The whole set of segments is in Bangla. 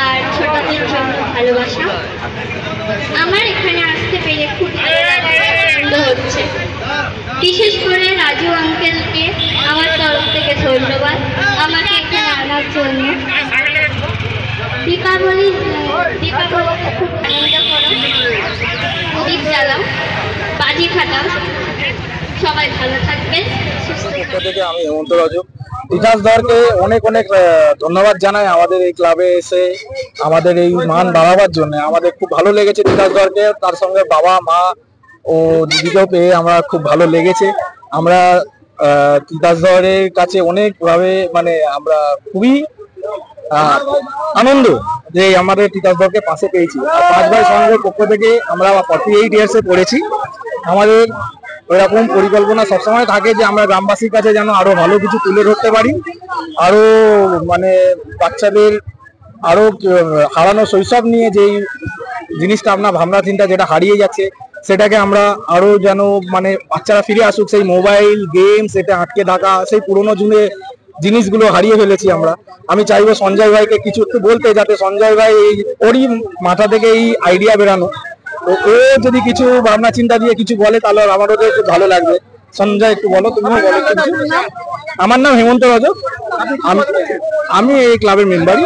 আর ছোটদের জন্য ভালোবাসা। আমার এখানে আসতে পেরে খুব আনন্দ হচ্ছে। বিশেষ করে রাজু আঙ্কেলকে আমার তরফ থেকে ধন্যবাদ আমাকে এখানে আনার জন্য। দীপাবলিতে খুব আনন্দ করো, প্রদীপ জ্বালাও, বাজি ফাটাও। সবাই ভালো থাকবেন, সুস্থ থাকবেন। আমি হেমন্ত রজক তিতাস ধরকে অনেক অনেক ধন্যবাদ জানাই আমাদের এই ক্লাবে এসে আমাদের এই মান বাড়াবার জন্য। আমাদের খুব ভালো লেগেছে তিতাস ধরকে, তার সঙ্গে বাবা মা ও দিদিকেও পেয়ে আমরা খুব ভালো লেগেছে। আমরা তিতাস ধরের কাছে অনেকভাবে মানে আমরা খুবই আনন্দ যে আমাদের তিতাস ধরকে পাশে পেয়েছি। আর 5 ভাই সংঘের পক্ষ থেকে আমরা 48 ইয়ার্সে পড়েছি। আমাদের এরকম পরিকল্পনা সবসময় থাকে যে আমরা গ্রামবাসীর কাছে যেন আরো ভালো কিছু তুলে ধরতে পারি, আরো মানে বাচ্চাদের আরো হারানো শৈশব নিয়ে যেই জিনিসটা আপনার ভাবনা চিন্তা যেটা হারিয়ে যাচ্ছে সেটাকে আমরা আরো যেন মানে বাচ্চারা ফিরে আসুক। সেই মোবাইল গেম সেটা আটকে থাকা সেই পুরোনো দিনের জিনিসগুলো হারিয়ে ফেলেছি আমরা। আমি চাইবো সঞ্জয় ভাইকে কিছু একটু বলতে, যাতে সঞ্জয় ভাই এই ওরই মাথা থেকে এই আইডিয়া বেরানো, তো ও যদি কিছু ভাবনা চিন্তা দিয়ে কিছু বলে তাহলে আমারও খুব ভালো লাগবে। সঞ্জয় একটু বলো, তুমিও বলো। আমার নাম হেমন্ত রজক, আমি এই ক্লাবের মেম্বারই।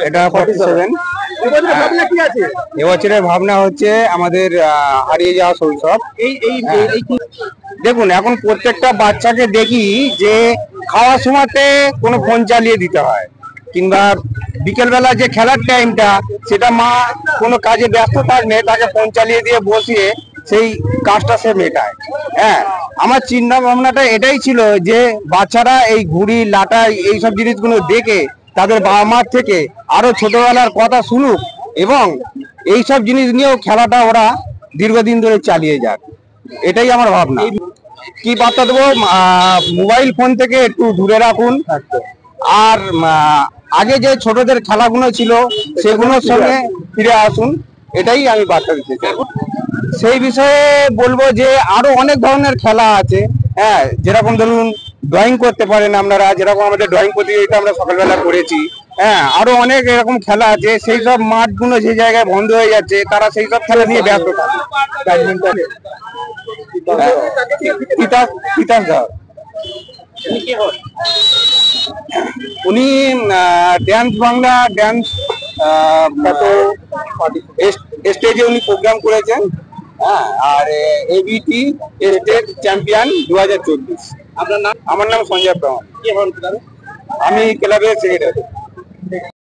এটা 47। এবছরের ভাবনা হচ্ছে আমাদের হারিয়ে যাওয়া শৈশব। দেখুন, এখন প্রত্যেকটা বাচ্চাকে দেখি যে খাওয়ার সময়তে কোনো ফোন চালিয়ে দিতে হয়, কিংবা বিকেলবেলা যে খেলার টাইমটা সেটা মা কোনো কাজে ব্যস্ত থাকলে তাকে ফোন চালিয়ে দিয়ে বসিয়ে সেই কাজটা সে মেটায়। হ্যাঁ, আমার চিন্তা ভাবনাটা এটাই ছিল যে বাচ্চারা এই ঘুড়ি লাটা এইসব জিনিসগুলো দেখে তাদের বাবা মার থেকে আরো ছোটবেলার কথা শুনুক এবং এইসব জিনিস নিয়েও খেলাটা ওরা দীর্ঘদিন ধরে চালিয়ে যাক, এটাই আমার ভাবনা। কি বার্তা দেবো, মোবাইল ফোন থেকে একটু দূরে রাখুন, আর আগে যে ছোটদের খেলাগুলো ছিল সেগুলোর সঙ্গে ফিরে আসুন, এটাই আমি বার্তা দিতে চাই। সেই বিষয়ে বলবো যে আরো অনেক ধরনের খেলা আছে। হ্যাঁ, যেরকম ধরুন ড্রয়িং করতে পারেন আপনারা, যেরকম আমাদের ড্রয়িং প্রতিযোগিতা আমরা সকালবেলা করেছি। হ্যাঁ, আরো অনেক এরকম খেলা আছে। সেই সব মাঠগুলো যে জায়গায় বন্ধ হয়ে যাচ্ছে তারা সেই সব খেলা নিয়ে ব্যস্ত থাকে। ব্যাডমিন্টনে তিতাস ধর উনি ড্যান্স বাংলা ড্যান্স স্টেজে উনি প্রোগ্রাম করেছেন। হ্যাঁ, আর এবিটি স্টেট চ্যাম্পিয়ন 2024। আপনার নাম? আমার নাম সঞ্জয় ব্রাহ্মণ। আমি ক্লাবের সেক্রেটারি।